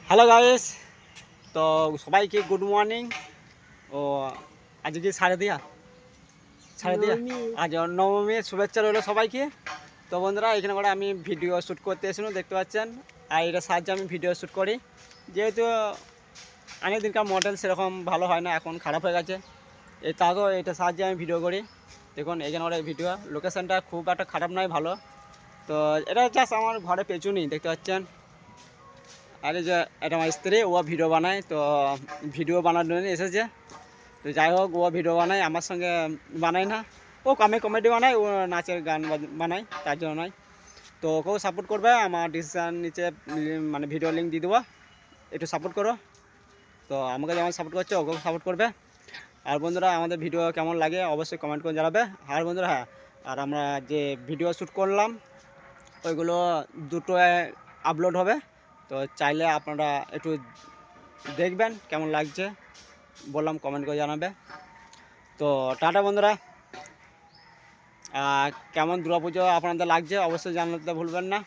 Hello guys, তো সবাইকে good morning. ও আজকে সাড়ে দিয়া আজ নবমীর শুভেচ্ছা রইলো সবাইকে। তো বন্ধুরা, এখানে করে আমি ভিডিও শ্যুট করতে এসেছিলাম, দেখতে পাচ্ছেন। আর এটার সাহায্যে আমি ভিডিও শ্যুট করি, যেহেতু অনেক দিনকার মডেল সেরকম ভালো হয় না, এখন খারাপ হয়ে গেছে। তাও এটার সাহায্যে আমি ভিডিও করি। দেখুন এখানে করে ভিডিও লোকেশানটা খুব একটা খারাপ নয়, ভালো। তো এটা জাস্ট আমার ঘরে পেছনেই, দেখতে পাচ্ছেন। আর এই যে এটা আমার স্ত্রী, ও ভিডিও বানায়, তো ভিডিও বানানোর জন্য এসেছে। তো যাই হোক, ও ভিডিও বানায়, আমার সঙ্গে বানায় না। ও কমেডি বানায়, ও নাচের গান বানায়, তার জন্য নয়। তো ওকেও সাপোর্ট করবে, আমার ডিসিশান নিচে মানে ভিডিও লিঙ্ক দিয়ে দেবো, একটু সাপোর্ট করো। তো আমাকে যেমন সাপোর্ট করছে ওকেও সাপোর্ট করবে। আর বন্ধুরা, আমাদের ভিডিও কেমন লাগে অবশ্যই কমেন্ট করে জানাবে। আর বন্ধুরা, হ্যাঁ, আর আমরা যে ভিডিও শ্যুট করলাম ওইগুলো দুটো আপলোড হবে। তো চাইলে আপনারা একটু দেখবেন কেমন লাগছে, বললাম কমেন্ট করে জানাবে। তো টাটা বন্ধুরা। কেমন দুর্গাপুজো আপনাদের লাগছে অবশ্যই জানাতে ভুলবেন না।